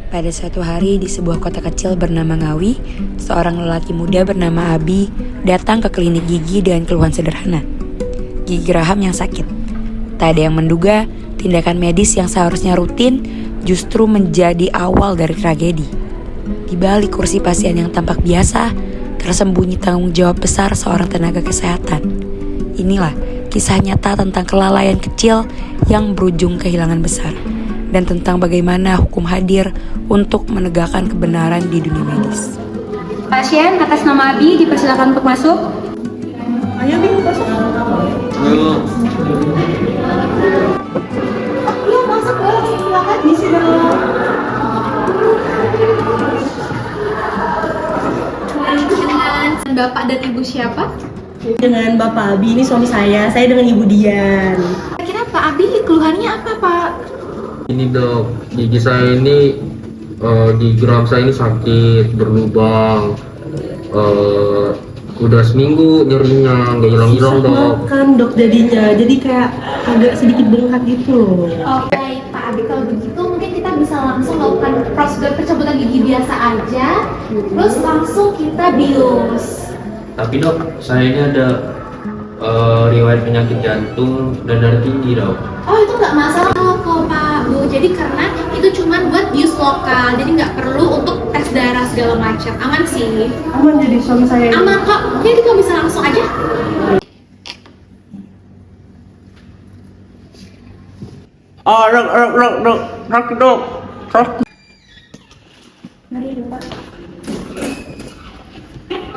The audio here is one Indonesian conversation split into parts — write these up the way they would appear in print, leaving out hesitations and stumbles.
Pada suatu hari di sebuah kota kecil bernama Ngawi, seorang lelaki muda bernama Abi datang ke klinik gigi dengan keluhan sederhana. Gigi geraham yang sakit. Tak ada yang menduga tindakan medis yang seharusnya rutin justru menjadi awal dari tragedi. Di balik kursi pasien yang tampak biasa, tersembunyi tanggung jawab besar seorang tenaga kesehatan. Inilah kisah nyata tentang kelalaian kecil yang berujung kehilangan besar, dan tentang bagaimana hukum hadir untuk menegakkan kebenaran di dunia medis. Pasien atas nama Abi dipersilakan untuk masuk. Ayo Bi, masuk. Ayo. Iya masuk dong, silakan di sini dong. Dengan Bapak dan Ibu siapa? Dengan Bapak Abi, ini suami saya dengan Ibu Dian. Kira Pak Abi keluhannya apa Pak? Ini dok, gigi saya ini di geraham saya ini sakit, berlubang. Udah seminggu nyerinya, nggak hilang-hilang dok. Makan dok jadinya, jadi kayak agak sedikit bengkak gitu. Oke, Pak Abi, kalau begitu mungkin kita bisa langsung melakukan prosedur pencabutan gigi biasa aja, terus langsung kita bius. Tapi dok, saya ini ada riwayat penyakit jantung dan darah tinggi dok. Oh, itu nggak masalah kok Pak Bu. Jadi karena itu cuma buat bius lokal, jadi nggak perlu untuk tes darah segala macam. Aman sih. Aman jadi suami saya. Aman kok. Jadi kamu bisa langsung aja. Dok. Mari dulu Pak.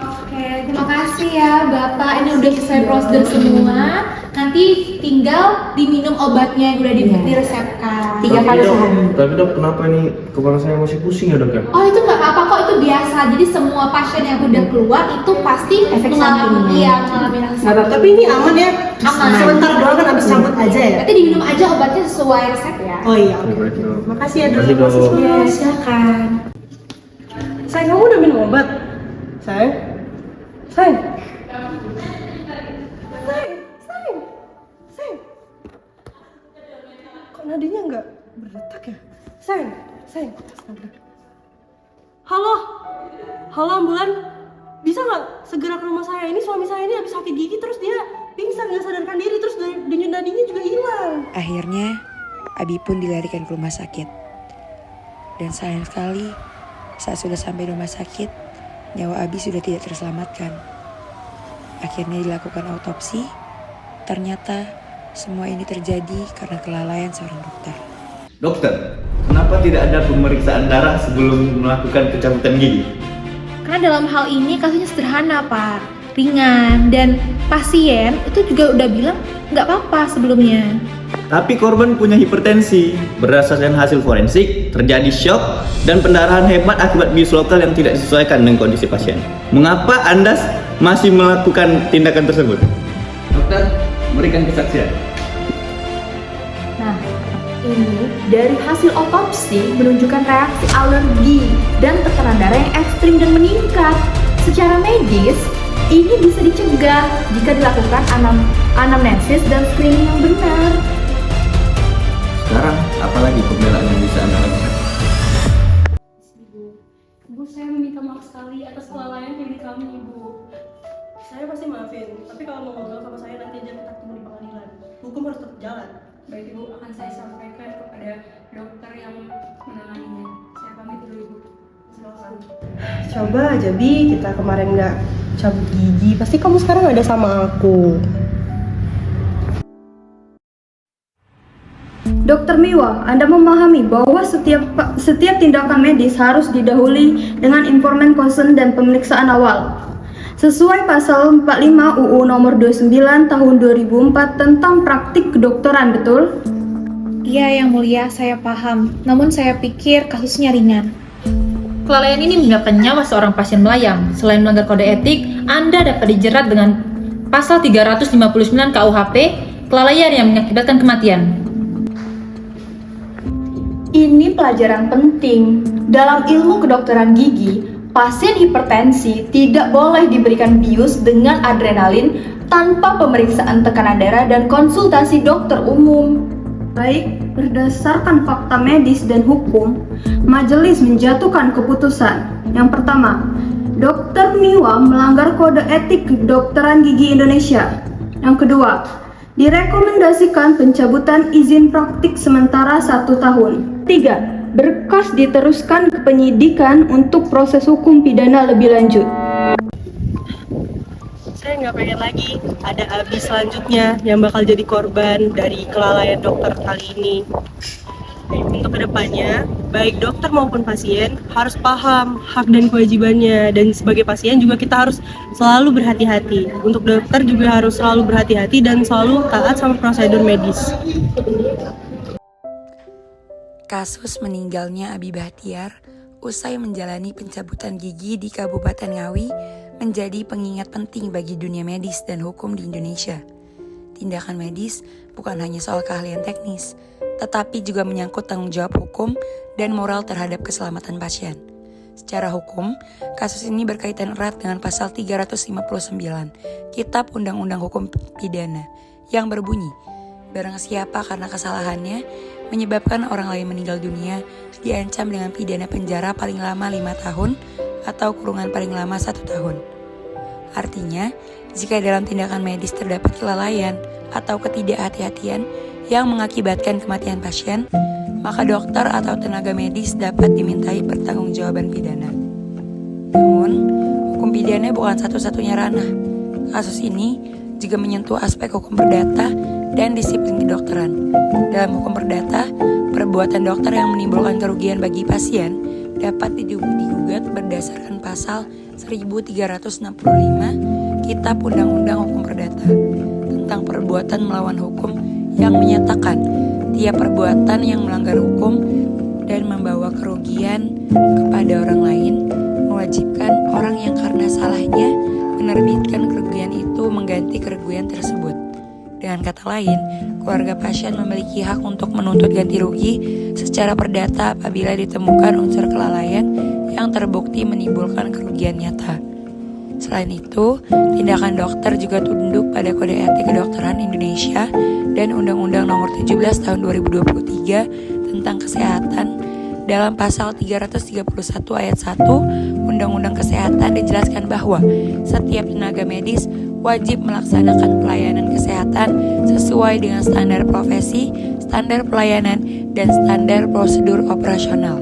Oke, terima kasih ya Bapak. Ini udah selesai prosedur semua. Nanti tinggal diminum obatnya yang udah diresepkan. 3 kali sehari. Tapi dok, kenapa ini kepala saya masih pusing ya dok ya? Oh, itu nggak apa-apa kok, itu biasa. Jadi semua pasien yang udah keluar itu pasti Efek mengalami sampingnya. rasa Nggak apa-apa, tapi ini aman ya? Aman. Sebentar doang kan habis cabut aja ya? Nanti diminum aja obatnya sesuai resep ya. Oh iya, oke. Baik, dok. Makasih ya dok. Makasih, dok. Iya, silakan. Sayang, kamu udah minum obat? Sayang? Sayang? Sayang? Kok nadinya nggak berdetak ya? Sayang? Astaga. Halo? Halo ambulan? Bisa nggak segera ke rumah saya? Ini suami saya ini habis sakit gigi terus dia pingsan, nggak sadarkan diri, terus denyut nadinya juga hilang. Akhirnya, Abi pun dilarikan ke rumah sakit. Dan sayang sekali, saat sudah sampai rumah sakit, nyawa Abi sudah tidak terselamatkan. Akhirnya dilakukan autopsi, ternyata semua ini terjadi karena kelalaian seorang dokter. Dokter, kenapa tidak ada pemeriksaan darah sebelum melakukan pencabutan gigi? Karena dalam hal ini kasusnya sederhana Pak, ringan, dan pasien itu juga udah bilang nggak apa-apa sebelumnya. Tapi korban punya hipertensi. Berdasarkan hasil forensik, terjadi shock dan pendarahan hebat akibat bius lokal yang tidak disesuaikan dengan kondisi pasien. Mengapa Anda masih melakukan tindakan tersebut? Dokter, berikan kesaksian. Nah, ini dari hasil otopsi menunjukkan reaksi alergi dan tekanan darah yang ekstrim dan meningkat. Secara medis, ini bisa dicegah jika dilakukan anamnesis dan screening yang benar. Sekarang, apalagi pembelaan yang bisa Anda lakukan? Ibu, saya meminta maaf sekali atas kelalaian diri kami, Ibu. Saya pasti maafin, tapi kalau mau ngobrol sama saya nanti aja kita ketemu di pengadilan. Hukum harus tetap jalan. Baik Ibu, akan saya sampaikan kepada dokter yang menanganinya. Saya pamit dulu Ibu. Silakan. Coba aja Bi, kita kemarin nggak cabut gigi, pasti kamu sekarang ada sama aku. Dr. Miwa, Anda memahami bahwa setiap tindakan medis harus didahului dengan informed consent dan pemeriksaan awal. Sesuai pasal 45 UU nomor 29 tahun 2004 tentang praktik kedokteran, betul? Iya yang mulia, saya paham. Namun saya pikir kasusnya ringan. Kelalaian ini menyebabkan nyawa seorang pasien melayang. Selain melanggar kode etik, Anda dapat dijerat dengan pasal 359 KUHP, kelalaian yang mengakibatkan kematian. Ini pelajaran penting. Dalam ilmu kedokteran gigi, pasien hipertensi tidak boleh diberikan bius dengan adrenalin tanpa pemeriksaan tekanan darah dan konsultasi dokter umum. Baik, berdasarkan fakta medis dan hukum, majelis menjatuhkan keputusan. Yang pertama, Dr. Miwa melanggar kode etik kedokteran gigi Indonesia. Yang kedua, direkomendasikan pencabutan izin praktik sementara 1 tahun. 3. Berkas diteruskan ke penyidikan untuk proses hukum pidana lebih lanjut. Saya nggak pengen lagi ada Abi selanjutnya yang bakal jadi korban dari kelalaian dokter kali ini. Untuk kedepannya, baik dokter maupun pasien harus paham hak dan kewajibannya, dan sebagai pasien juga kita harus selalu berhati-hati. Untuk dokter juga harus selalu berhati-hati dan selalu taat sama prosedur medis. Kasus meninggalnya Abi Bahtiar usai menjalani pencabutan gigi di Kabupaten Ngawi menjadi pengingat penting bagi dunia medis dan hukum di Indonesia. Tindakan medis bukan hanya soal keahlian teknis, tetapi juga menyangkut tanggung jawab hukum dan moral terhadap keselamatan pasien. Secara hukum, kasus ini berkaitan erat dengan pasal 359 Kitab Undang-Undang Hukum Pidana yang berbunyi, barang siapa karena kesalahannya menyebabkan orang lain meninggal dunia diancam dengan pidana penjara paling lama 5 tahun atau kurungan paling lama 1 tahun. Artinya, jika dalam tindakan medis terdapat kelalaian atau ketidakhati-hatian yang mengakibatkan kematian pasien, maka dokter atau tenaga medis dapat dimintai pertanggungjawaban pidana. Namun, hukum pidana bukan satu-satunya ranah. Kasus ini juga menyentuh aspek hukum perdata dan disiplin kedokteran. Dalam hukum perdata, perbuatan dokter yang menimbulkan kerugian bagi pasien dapat digugat berdasarkan pasal 1365 Kitab Undang-Undang Hukum Perdata tentang perbuatan melawan hukum yang menyatakan tiap perbuatan yang melanggar hukum dan membawa kerugian kepada orang lain mewajibkan orang yang karena salahnya menerbitkan kerugian itu mengganti kerugian tersebut. Dengan kata lain, keluarga pasien memiliki hak untuk menuntut ganti rugi secara perdata apabila ditemukan unsur kelalaian yang terbukti menimbulkan kerugian nyata. Selain itu, tindakan dokter juga tunduk pada Kode Etik Kedokteran Indonesia dan Undang-Undang Nomor 17 Tahun 2023 tentang Kesehatan. Dalam pasal 331 ayat 1 Undang-Undang Kesehatan dijelaskan bahwa setiap tenaga medis wajib melaksanakan pelayanan kesehatan sesuai dengan standar profesi, standar pelayanan, dan standar prosedur operasional.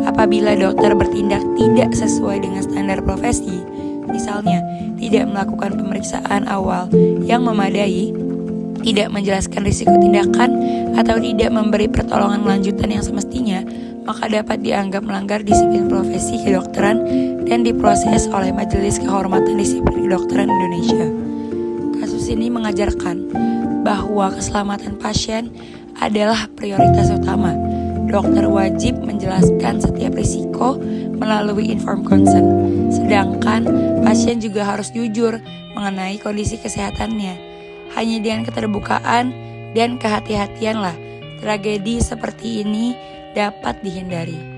Apabila dokter bertindak tidak sesuai dengan standar profesi, misalnya tidak melakukan pemeriksaan awal yang memadai, tidak menjelaskan risiko tindakan, atau tidak memberi pertolongan lanjutan yang semestinya, maka dapat dianggap melanggar disiplin profesi kedokteran dan diproses oleh Majelis Kehormatan Disiplin Kedokteran Indonesia. Kasus ini mengajarkan bahwa keselamatan pasien adalah prioritas utama. Dokter wajib menjelaskan setiap risiko melalui informed consent, sedangkan pasien juga harus jujur mengenai kondisi kesehatannya. Hanya dengan keterbukaan dan kehati-hatianlah tragedi seperti ini dapat dihindari.